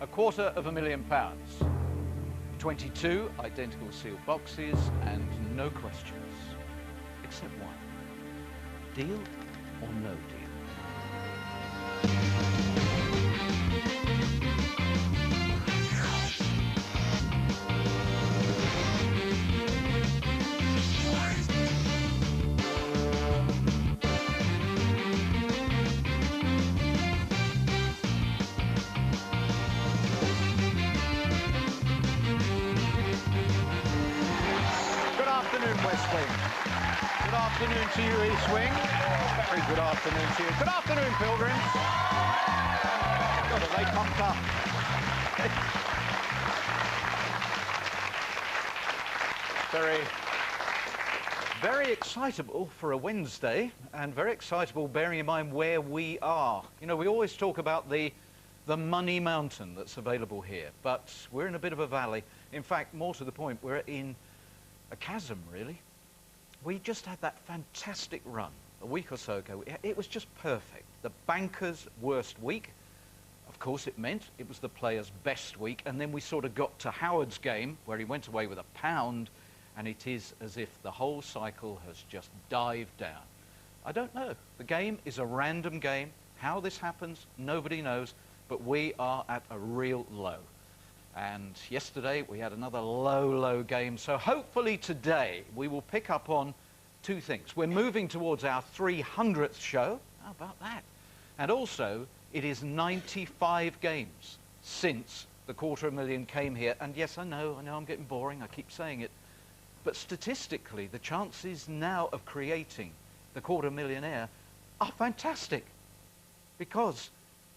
£250,000. 22 identical sealed boxes and no questions, except one. Deal or no deal? West Wing. Good afternoon to you, East Wing. Very good afternoon to you. Good afternoon, Pilgrims. God, have they pumped up? Very excitable for a Wednesday, and very excitable bearing in mind where we are. You know, we always talk about the money mountain that's available here, but we're in a bit of a valley. In fact, more to the point, we're in a chasm, really. We just had that fantastic run a week or so ago. It was just perfect. The bankers' worst week. Of course, it meant it was the players' best week. And then we sort of got to Howard's game, where he went away with £1, and it is as if the whole cycle has just dived down. I don't know. The game is a random game. How this happens, nobody knows. But we are at a real low. And yesterday we had another low game. So hopefully today we will pick up on two things. We're moving towards our 300th show. How about that? And also, it is 95 games since the $250,000 came here. And yes, I know I'm getting boring. I keep saying it. But statistically, the chances now of creating the $250,000 are fantastic. Because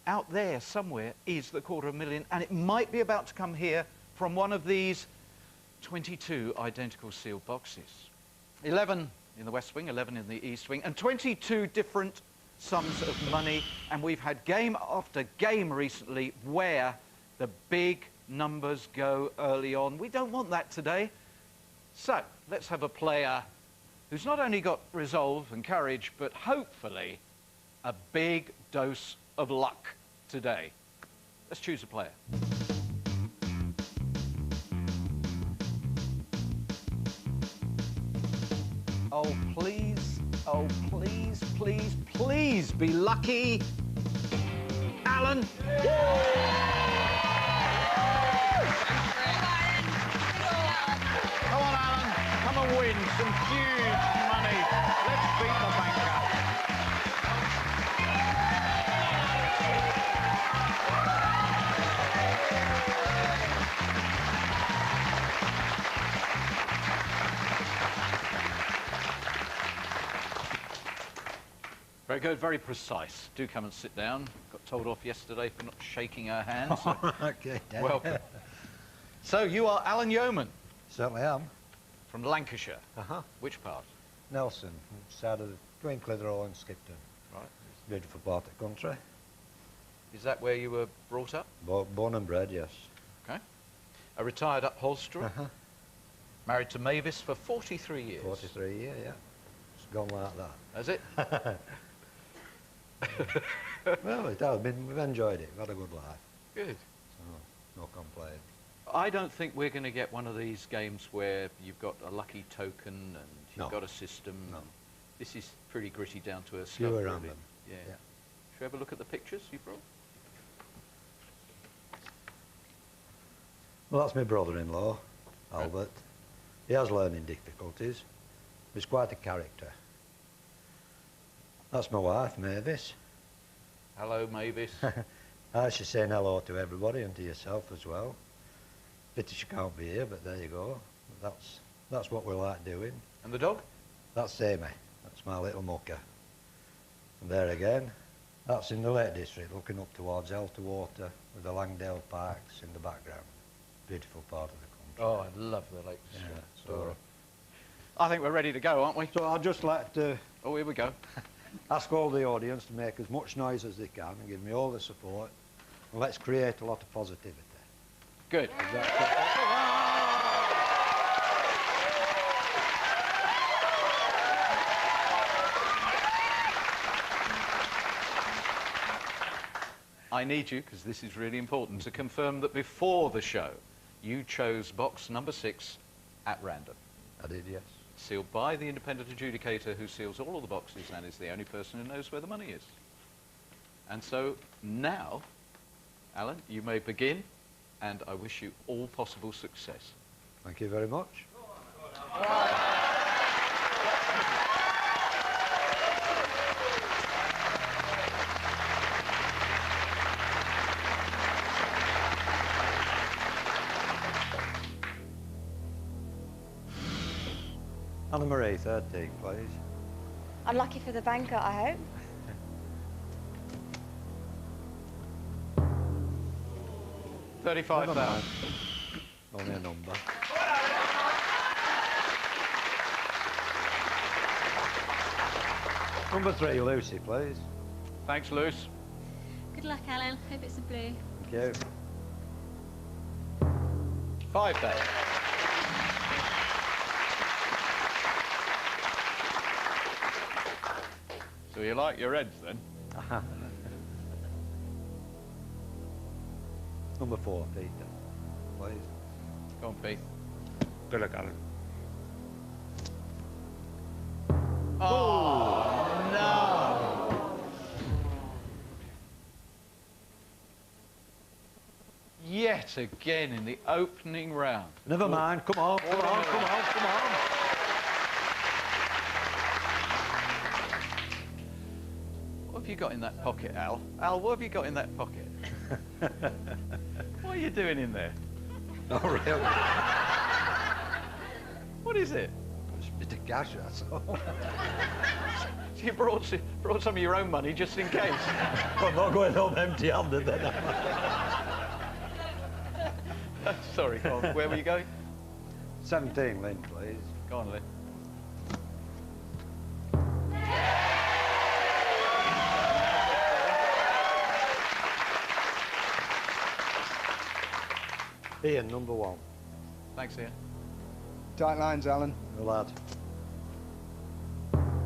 out there somewhere is the $250,000, and it might be about to come here from one of these 22 identical sealed boxes. 11 in the West Wing, 11 in the East Wing, and 22 different sums of money. And we've had game after game recently where the big numbers go early on. We don't want that today. So let's have a player who's not only got resolve and courage, but hopefully a big dose of luck today. Let's choose a player. Oh, please, please be lucky. Alan. Come on, Alan. Come and win some huge money. Let's beat the banker. Very good, very precise. Do come and sit down. Got told off yesterday for not shaking our hands. So okay, Dan. welcome. So you are Alan Yeoman? Certainly am. From Lancashire? Uh-huh. Which part? Nelson, side of between Clitheroe and Skipton. Right. Beautiful part of the country. Is that where you were brought up? Born and bred, yes. Okay. A retired upholsterer? Uh-huh. Married to Mavis for 43 years? 43 years, yeah. It's gone like that. Has it? Well, it has been. We've enjoyed it. We've had a good life. Good. So, no complaint. I don't think we're going to get one of these games where you've got a lucky token and you've got a system. No. This is pretty gritty down to earth stuff. Pure really. random. Yeah. Yeah. Should we have a look at the pictures you brought? Well, that's my brother-in-law, Albert. He has learning difficulties. He's quite a character. That's my wife, Mavis. Hello, Mavis. She's saying hello to everybody and to yourself as well. Pity she can't be here, but there you go. That's what we like doing. And the dog? That's Amy. That's my little mucker. And there again, that's in the Lake District, looking up towards Elterwater with the Langdale Parks in the background. Beautiful part of the country. Oh, I love the Lake Yeah, story. so I think we're ready to go, aren't we? So I'd just like to Oh, here we go. ask all the audience to make as much noise as they can and give me all the support. And let's create a lot of positivity. Good. I need you, because this is really important, to confirm that before the show, you chose box number 6 at random. I did, yes. Sealed by the independent adjudicator who seals all of the boxes and is the only person who knows where the money is. And so now, Alan, you may begin, and I wish you all possible success. Thank you very much. Anna Marie, 13, please. Unlucky for the banker, I hope. Never 35,000. mind. Only a number. Number 3, Lucy, please. Thanks, Luce. Good luck, Alan. Hope it's a blue. Thank you. 5,000. So you like your heads then? Number 4, Peter, please. Go on, Pete. Good luck, Alan. Oh, no! Yet again in the opening round. Never mind, come on, come on, come on, come on. What have you got in that pocket, Al? Al, what have you got in that pocket? What are you doing in there? Oh, really? What is it? Just a bit of cash, that's all. You brought some of your own money just in case. I'm not going home empty-handed then. Sorry, go on. Where were you going? 17, Lynn, please. Go on, Lynn. Ian, number 1. Thanks, Ian. Tight lines, Alan. The lad.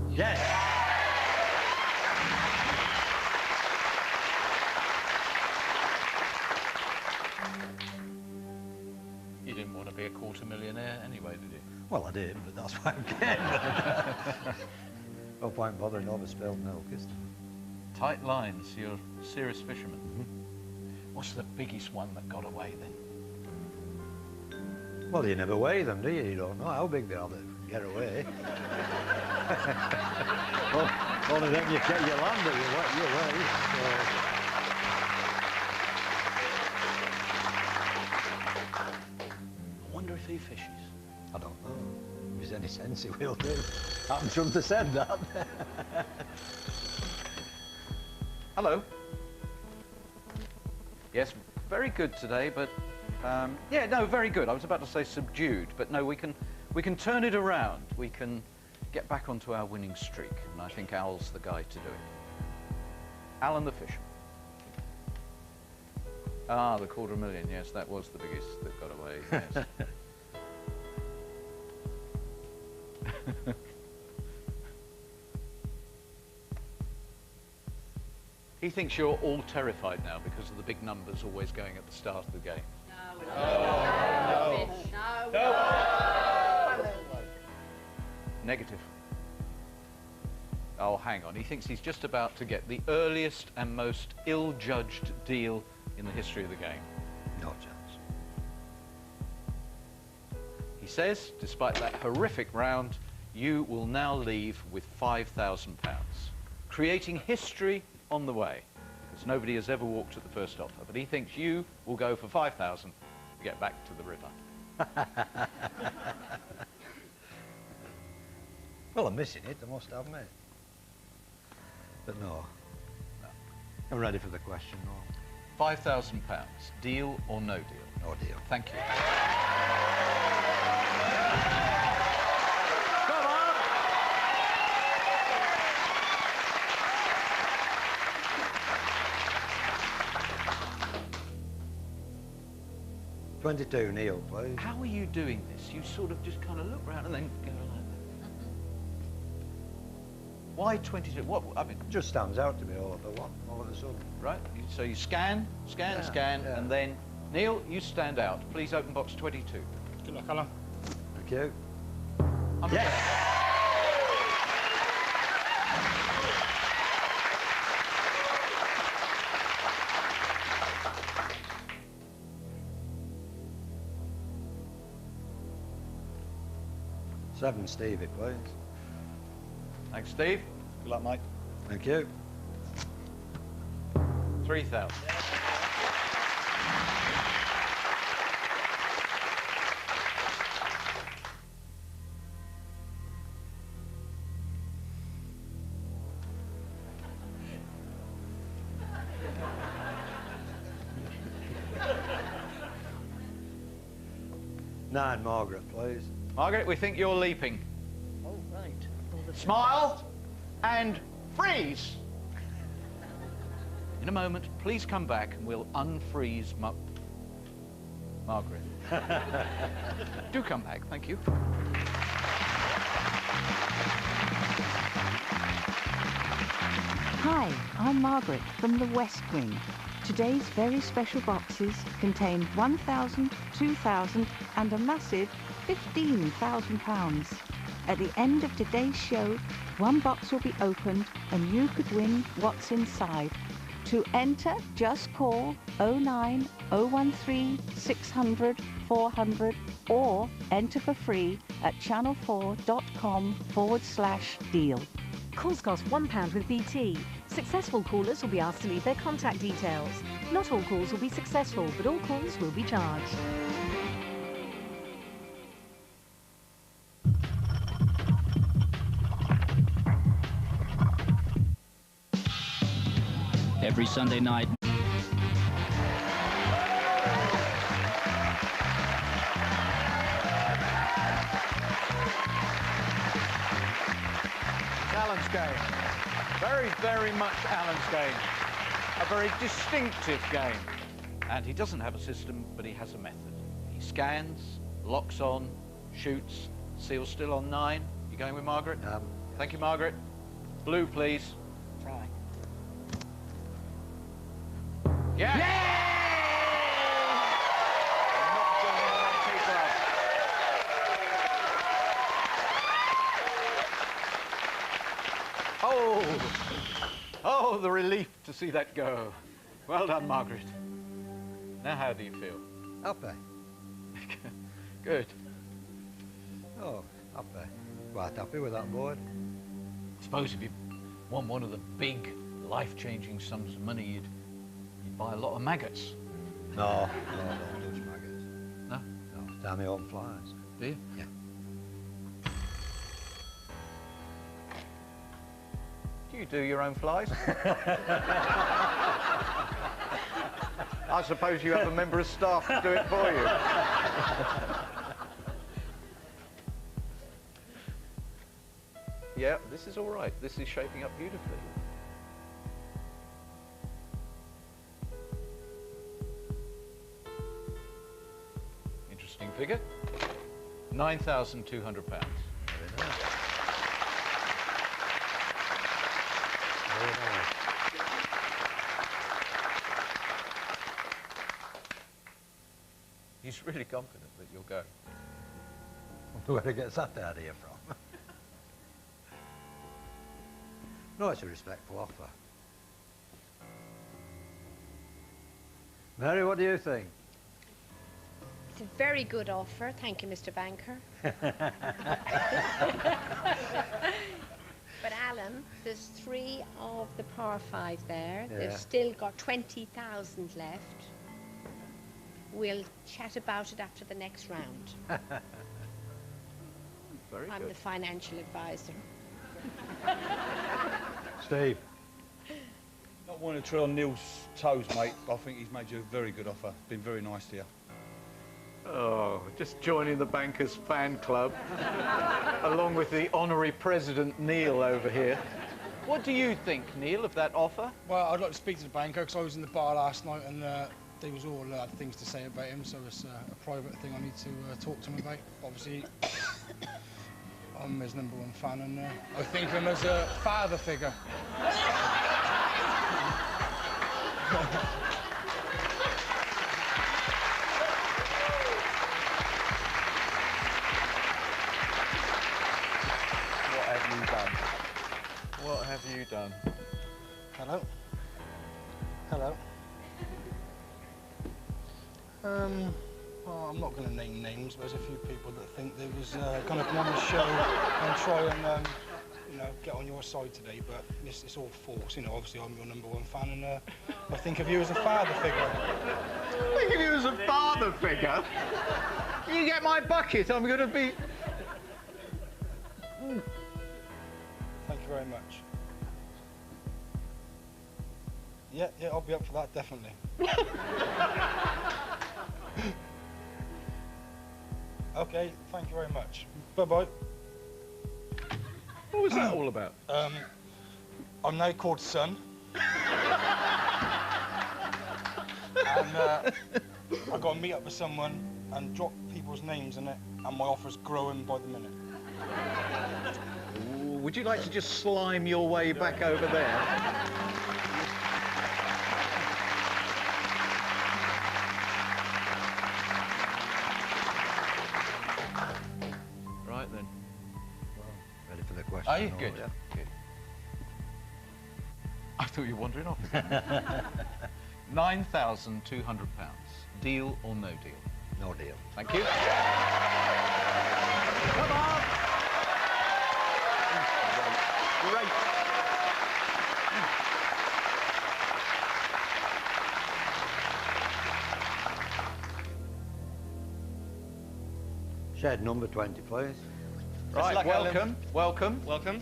Yes! You didn't want to be a quarter millionaire anyway, did you? Well, I did, but that's why I'm getting. No point bothering over spilled milk, is there? Tight lines, you're a serious fisherman. What's the biggest one that got away then? Well, you never weigh them, do you? You don't know how big they are that get away. Well, only then you get your land that you weigh. I wonder if he fishes. I don't know. If there's any sense, he will do. Happens from to said that. Hello. Yes, very good today, but yeah, no, very good. I was about to say subdued, but no, we can turn it around. We can get back onto our winning streak, and I think Al's the guy to do it. Alan the fisherman. Ah, the $250,000. Yes, that was the biggest that got away. Yes. He thinks you're all terrified now because of the big numbers always going at the start of the game. No. Negative. Oh, hang on. He thinks he's just about to get the earliest and most ill-judged deal in the history of the game. No chance. He says, despite that horrific round, you will now leave with £5,000, creating history on the way, because nobody has ever walked at the first offer. But he thinks you will go for 5,000 to get back to the river. Well, I'm missing it, I must admit. But no. I'm ready for the question, no. £5,000, deal or no deal? No deal. Thank you. Come on! 22, Neil, please. How are you doing this? You sort of just kind of look round and then go like that. Why 22? What, I mean, It just stands out to me all of a sudden. right? So you scan, Yeah, yeah. and then, Neil, you stand out. Please open box 22. Good luck, Alan. Thank you. Yes! Seven, Stevie, please. Thanks, Steve. Good luck, mate. Thank you. 3,000. Nine, Margaret, please. Margaret, we think you're leaping. Oh, right. Smile and freeze. In a moment, please come back and we'll unfreeze Margaret. Do come back, thank you. Hi, I'm Margaret from the West Wing. Today's very special boxes contain £1,000, £2,000 and a massive £15,000. At the end of today's show, one box will be opened and you could win what's inside. To enter, just call 09013 600 400 or enter for free at channel4.com/deal. Calls cost £1 with BT. Successful callers will be asked to leave their contact details. Not all calls will be successful, but all calls will be charged. Every Sunday night. Alan's game. Very, very much Alan's game. A very distinctive game. And he doesn't have a system, but he has a method. He scans, locks on, shoots, seal's still on 9. You going with Margaret? Thank you, Margaret. Blue, please. Try. Yeah! Knocked on the antique glove. Oh, the relief to see that go. Well done, Margaret. Now, how do you feel? Happy. Good. Oh, happy. Quite happy with that board. I suppose if you won one of the big, life-changing sums of money, you'd buy a lot of maggots. No, don't touch maggots. No? No, time my own flies. Do you? Yeah. Do you do your own flies? I suppose you have a member of staff to do it for you. Yeah, this is all right. This is shaping up beautifully. Interesting figure. £9,200. Very nice. Very nice. He's really confident that you'll go. Where he gets that idea from? No, it's a respectful offer. Mary, what do you think? It's a very good offer. Thank you, Mr. Banker. But Alan, there's 3 of the par 5 there. Yeah. They've still got 20,000 left. We'll chat about it after the next round. Very I'm good. the financial advisor. Steve? Not wanting to tread on Neil's toes, mate, but I think he's made you a very good offer. Been very nice to you. Oh, just joining the Bankers fan club, along with the honorary president, Neil, over here. What do you think, Neil, of that offer? Well, I'd like to speak to the banker because I was in the bar last night and they was all had things to say about him, so it's a private thing I need to talk to him about. Obviously, I'm his #1 fan, and I think of him as a father figure. What have you done? Hello. Hello. Well, I'm not going to name names, but there's a few people that think they was going to come on the show and try and, you know, get on your side today, but it's all false. You know, obviously I'm your #1 fan, and I think of you as a father figure. Think of you as a father figure? You get my bucket, I'm going to be... Thank you very much. Yeah, I'll be up for that, definitely. Okay, thank you very much. Bye-bye. What was that all about? I'm now called Son. And I've got to meet up with someone and drop people's names in it, and my offer's growing by the minute. Ooh, would you like to just slime your way back over there? Right then. Well, ready for the question? Are you? Oh, Good. yeah. Good. I thought you were wandering off. £9,200. Deal or no deal? No deal. Thank you. Come on! Great. Shed number 20, please. Right, luck, Alan. welcome, welcome. Welcome.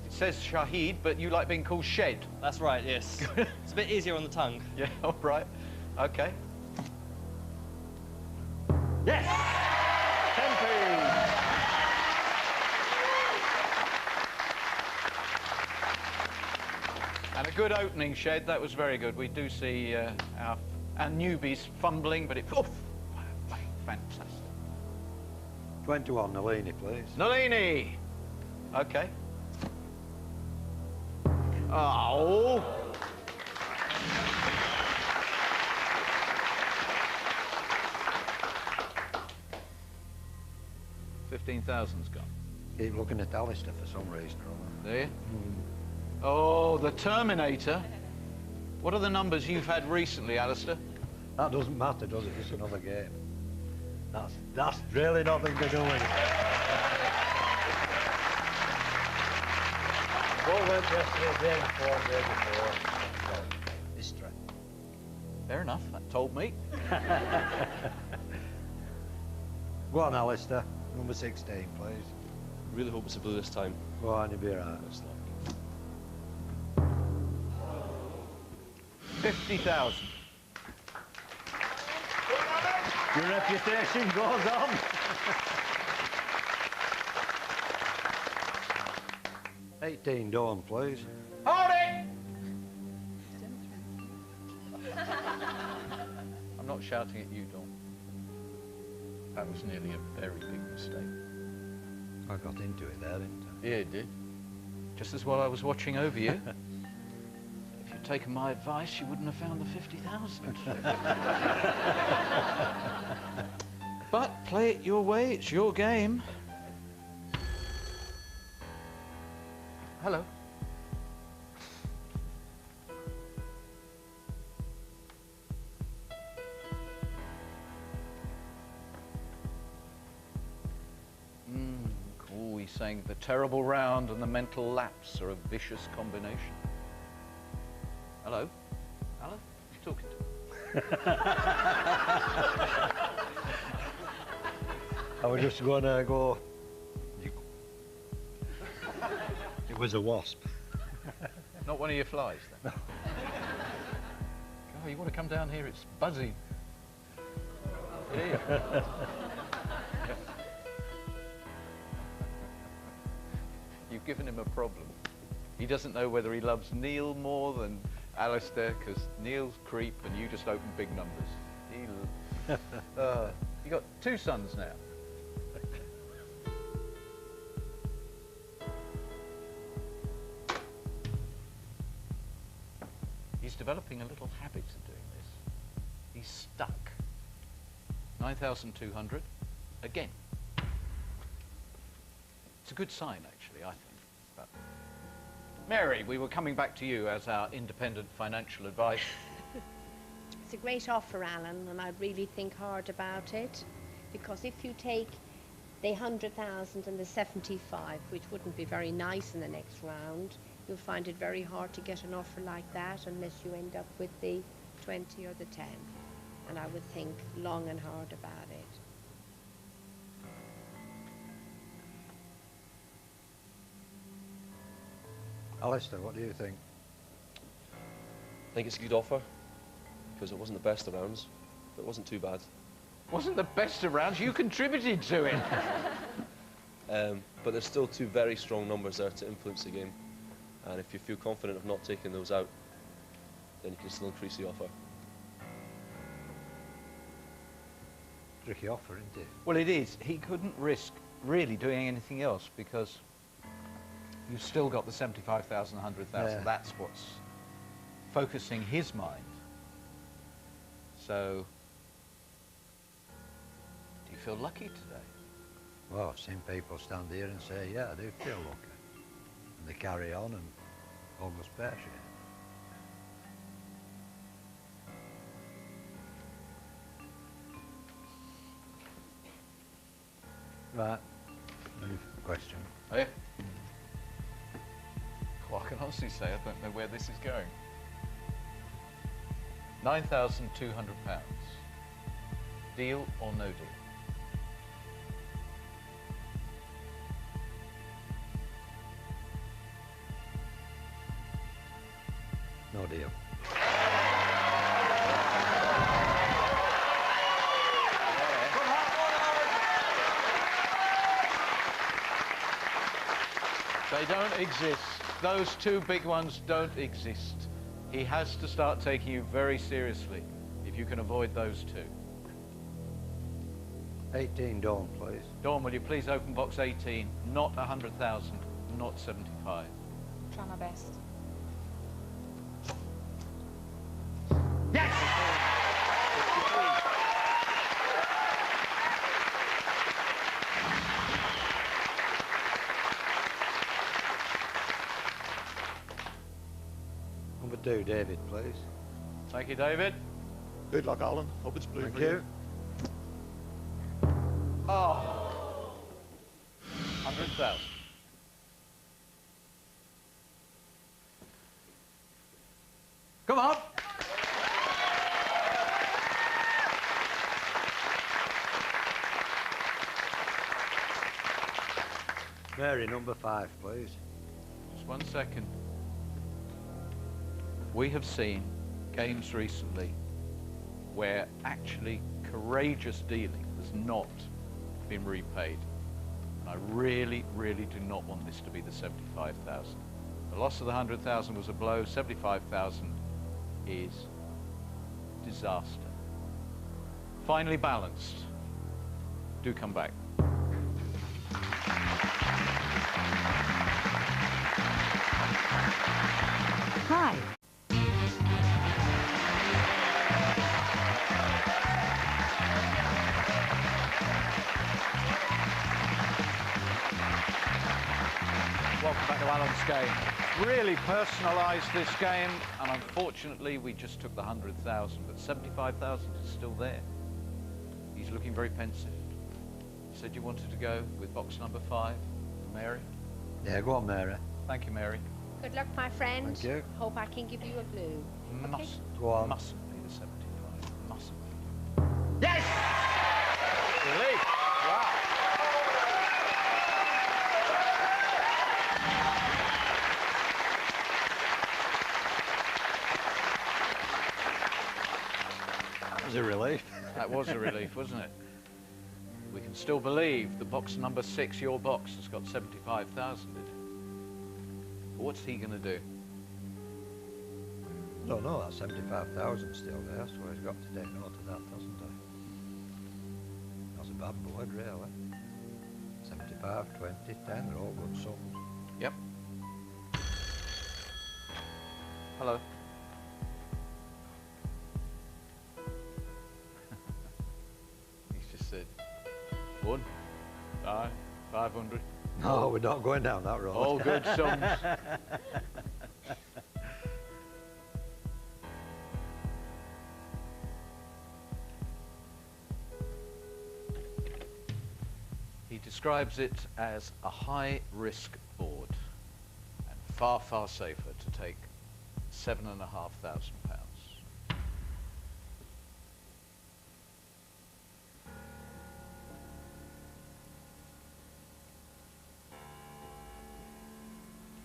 It says Shahid, but you like being called Shed. That's right, yes. It's a bit easier on the tongue. Yeah, all right. Okay. Yes! 10p. And a good opening, Shed. That was very good. We do see our newbies fumbling, but it... Oof, fantastic. 21, Nalini, please. Nalini! Okay. Oh! $15,000's gone. Keep looking at Alistair for some reason or other. Do you? Oh, the Terminator. What are the numbers you've had recently, Alistair? That doesn't matter, does it? It's another game. That's really nothing to do with it. What went yesterday, day before, day before? History. Fair enough, that told me. Go on, Alistair. Number 16, please. Really hope it's a blue this time. Go on, you'll be right. It's not. 50,000. Your reputation goes on. $18, Dawn, please. Hold it! I'm not shouting at you, Dawn. That was nearly a very big mistake. I got into it there, didn't I? Yeah, it did. Just as well I was watching over you. If you'd taken my advice, you wouldn't have found the 50,000. But play it your way, it's your game. Hello. Cool, he's saying the terrible round and the mental lapse are a vicious combination. Hello? Alan? You talking to me? I was just going to go... It was a wasp. Not one of your flies, then? Oh, you want to come down here? It's buzzing. Yeah. You've given him a problem. He doesn't know whether he loves Neil more than Alistair, because Neil's creep and you just open big numbers. You got 2 sons now. he's developing a little habit of doing this. He's stuck. 9,200 again. It's a good sign, actually, I think. But Mary, we were coming back to you as our independent financial advisor. It's a great offer, Alan, and I'd really think hard about it, because if you take the 100,000 and the 75, which wouldn't be very nice in the next round, you'll find it very hard to get an offer like that unless you end up with the 20 or the 10. And I would think long and hard about it. Alistair, what do you think? I think it's a good offer because it wasn't the best of rounds, but it wasn't too bad. Wasn't the best of rounds, you contributed to it. But there's still two very strong numbers there to influence the game. And if you feel confident of not taking those out, then you can still increase the offer. Tricky offer, isn't it? Well, it is. He couldn't risk really doing anything else because you've still got the 75,000, 100,000. Yeah. That's what's focusing his mind. So, do you feel lucky today? Well, I've seen people stand here and say, yeah, I do feel lucky. And they carry on and all goes pear-shaped. Right. Any question? Oh, yeah? Well, I can honestly say I don't know where this is going. £9,200. Deal or no deal? No deal. They don't exist. Those two big ones don't exist. He has to start taking you very seriously if you can avoid those two. 18, Dawn, please. Dawn, will you please open box 18? Not 100,000, not 75. Try my best. Number 2, David, please. Thank you, David. Good luck, Alan. Hope it's blue Thank for you. Oh. 100,000. Come on. Mary, number 5, please. Just 1 second. We have seen games recently where actually courageous dealing has not been repaid. And I really, really do not want this to be the 75,000. The loss of the 100,000 was a blow. 75,000 is disaster. Finally balanced. Do come back. Hi. Welcome back to Alan's game. Really personalised this game, and unfortunately we just took the 100,000, but 75,000 is still there. He's looking very pensive. You said you wanted to go with box number 5, Mary? Yeah, go on, Mary. Thank you, Mary. Good luck, my friend. Thank you. Hope I can give you a blue. Mustn't. Go on. Mustn't be the 75. Mustn't. Yes! Relief. Wow. That was a relief. That was a relief, wasn't it? We can still believe the box number 6, your box, has got 75,000 in it. What's he going to do? No, no, that's 75,000 still there, so he's got to take note of that, hasn't he? That's a bad board, really. 75, 20, 10, they're all good sums. Yep. Hello. 1, 5, 500. No, we're not going down that road. All good sums. He describes it as a high-risk board and far, far safer to take £7,500.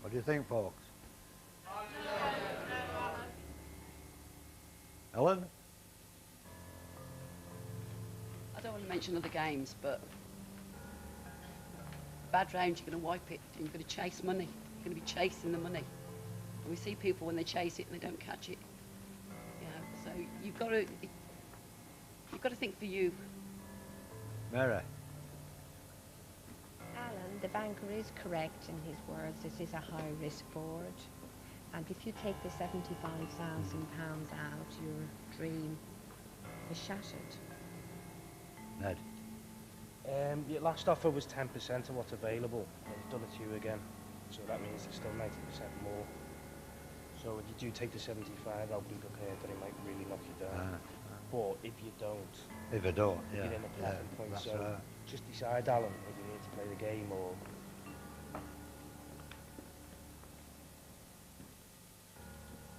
What do you think, folks? Ellen? I don't want to mention other games, but bad round, you're going to wipe it, and you're going to chase money. You're going to be chasing the money. And we see people when they chase it and they don't catch it. You know, so you've got to think for you. Mary? Alan, the banker is correct in his words. This is a high-risk board. And if you take the £75,000 out, your dream is shattered. Ned? Your last offer was 10% of what's available. They've done it to you again. So that means there's still 90% more. So if you do take the 75, I'll be prepared that it might really knock you down. But if you don't... If I don't, yeah. You're in a laughing point. That's So right. just decide, Alan, if you need to play the game or...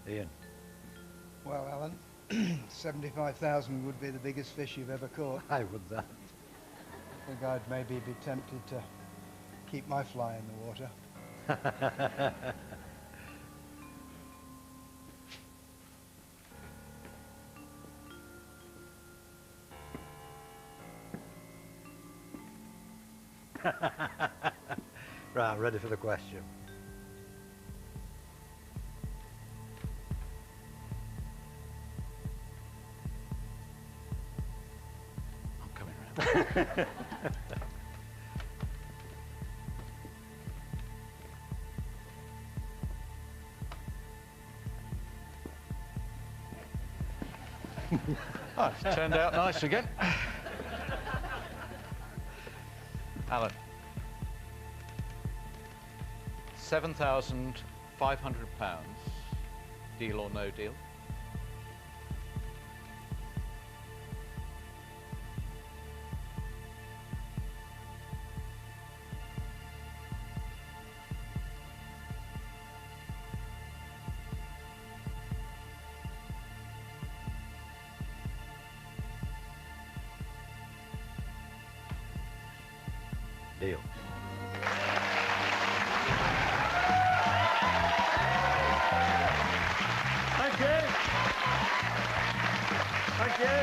Ian? Well, Alan, 75,000 would be the biggest fish you've ever caught. I would that. I think I'd maybe be tempted to keep my fly in the water. Right, I'm ready for the question. I'm coming round. Oh, it's turned out nice again. Alan. £7,500, deal or no deal? Deal. Thank you. Thank you.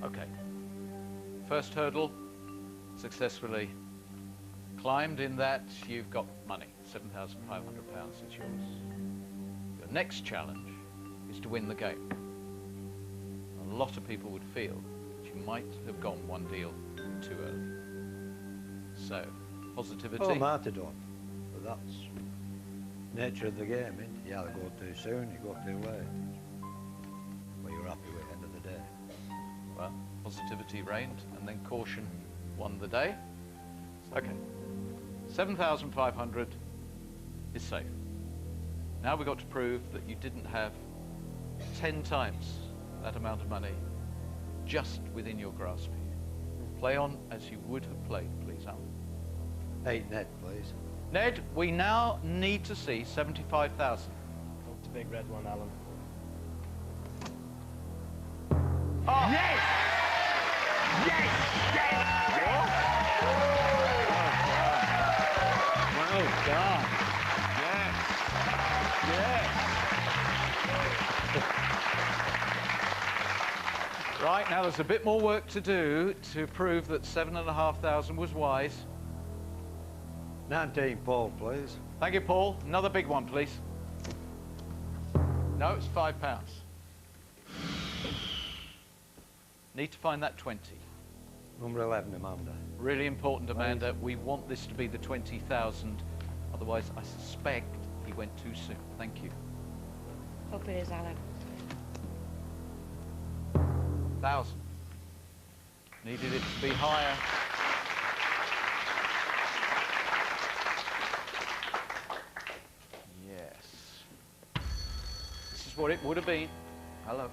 Okay. First hurdle successfully climbed in that you've got money. £7,500 is yours. Your next challenge is to win the game. A lot of people would feel that you might have gone one deal too early. So, positivity. Oh, Marty don't. But that's nature of the game, isn't it? You either go too soon, you go too late. Well, you're happy with the end of the day. Well, positivity reigned, and then caution won the day. Okay, 7,500 is safe. Now we've got to prove that you didn't have 10 times that amount of money just within your grasp here. Play on as you would have played, please, Alan. 8 Ned, please. Ned, we now need to see 75,000. Go to big red one, Alan. Oh. Yes! Yes! Yes! Well done. Yes. Yes. Right, now there's a bit more work to do to prove that 7,500 was wise. 19, Paul, please. Thank you, Paul. Another big one, please. No, it's £5. Need to find that 20. Number 11, Amanda. Really important, Amanda. We want this to be the 20,000. Otherwise, I suspect he went too soon. Thank you. Hope it is, Alan. 1,000. Needed it to be higher. Yes. This is what it would have been. Hello.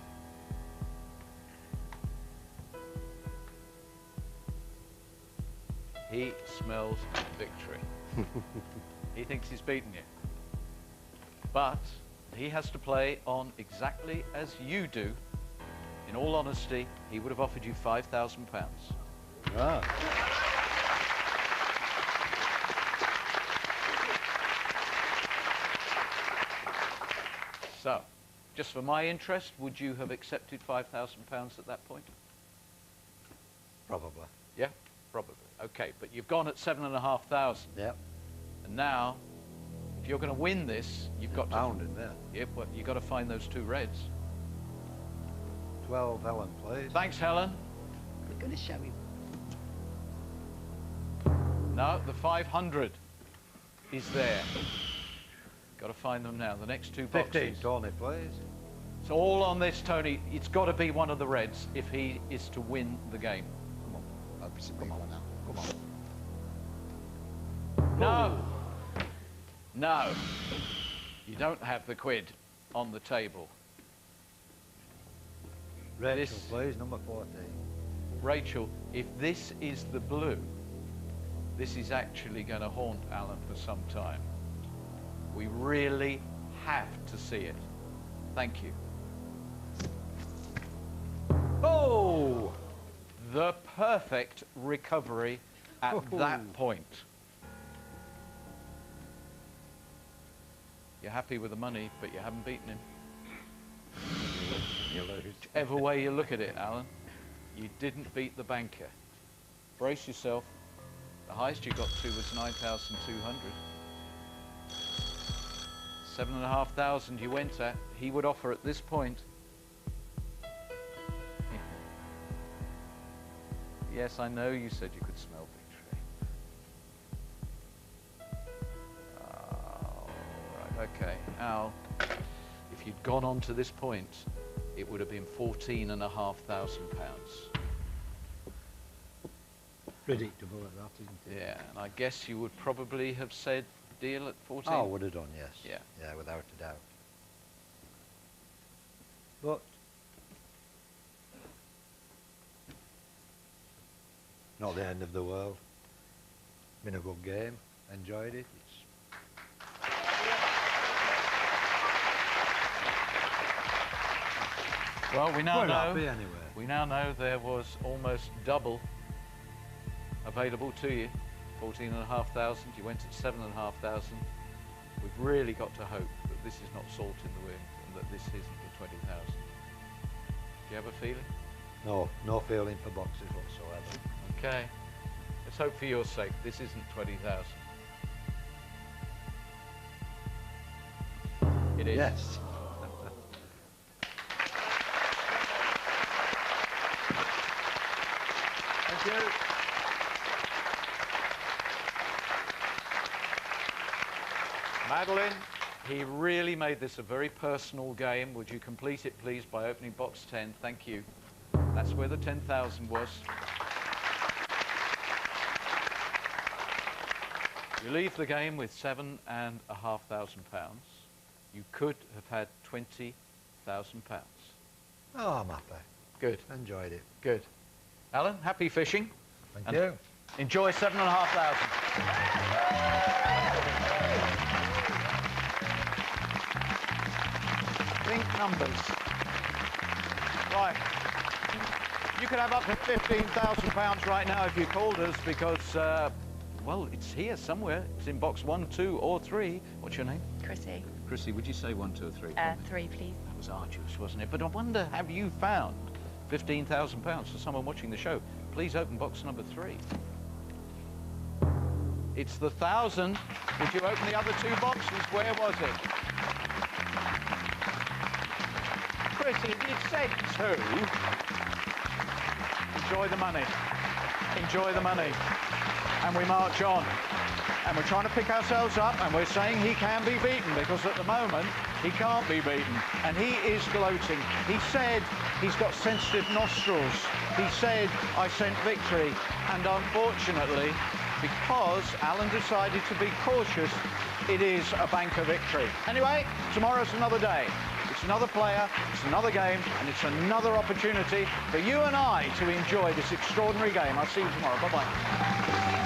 He smells victory. He thinks he's beaten you. But he has to play on exactly as you do. In all honesty, he would have offered you £5,000. Ah. So, just for my interest, would you have accepted £5,000 at that point? Probably. Yeah, probably. Okay, but you've gone at 7,500. Yep. And now, if you're going to win this, you've got to... Pound in there. Yep, well, you've got to find those two reds. 12, Helen, please. Thanks, Helen. We're going to show him. No, the 500 is there. Got to find them now. The next two boxes. 15, Tony, please. It's all on this, Tony. It's got to be one of the reds if he is to win the game. Come on. That's a big one now. Come on. No. No. You don't have the quid on the table. Rachel, please, number 14. Rachel, if this is the blue, this is actually going to haunt Alan for some time. We really have to see it. Thank you. Oh! The perfect recovery at that point. You're happy with the money, but you haven't beaten him. You lose. Whichever way you look at it, Alan, you didn't beat the banker. Brace yourself. The highest you got to was 9,200. 7,500 you went at. He would offer at this point. Yes, I know you said you could smell victory. Oh, right, okay. Al, if you'd gone on to this point, it would have been £14,500. Predictable at that, isn't it? Yeah, and I guess you would probably have said deal at 14. Oh, would have done, yes. Yeah. Yeah, without a doubt. But not the end of the world. Been a good game. Enjoyed it. Well, we now We're know. happy anyway. We now know there was almost double available to you. 14,500. You went at 7,500. We've really got to hope that this is not salt in the wind and that this isn't the 20,000. Do you have a feeling? No, no feeling for boxes whatsoever. Okay. Let's hope for your sake this isn't 20,000. It is. Yes. Thank you. Madeline, he really made this a very personal game. Would you complete it, please, by opening box 10? Thank you. That's where the 10,000 was. You leave the game with £7,500. You could have had £20,000. Oh, I'm happy. Good. Enjoyed it. Good. Alan, happy fishing. Thank And you. Enjoy 7,500. Think numbers. Right. You could have up to £15,000 right now if you called us because, well, it's here somewhere. It's in box 1, 2, or 3. What's your name? Chrissy. Chrissy, would you say 1, 2, or 3? 3, please. That was arduous, wasn't it? But I wonder, have you found £15,000 for someone watching the show? Please open box number 3. It's the 1,000. Did you open the other two boxes? Where was it? Chrissy, you said 2. Enjoy the money. Enjoy the money. And we march on. and we're trying to pick ourselves up, and we're saying he can be beaten, because at the moment he can't be beaten, and he is gloating. He said he's got sensitive nostrils. He said, I scent victory, and unfortunately, because Alan decided to be cautious, it is a banker victory. Anyway, tomorrow's another day. It's another player, it's another game, and it's another opportunity for you and I to enjoy this extraordinary game. I'll see you tomorrow. Bye-bye.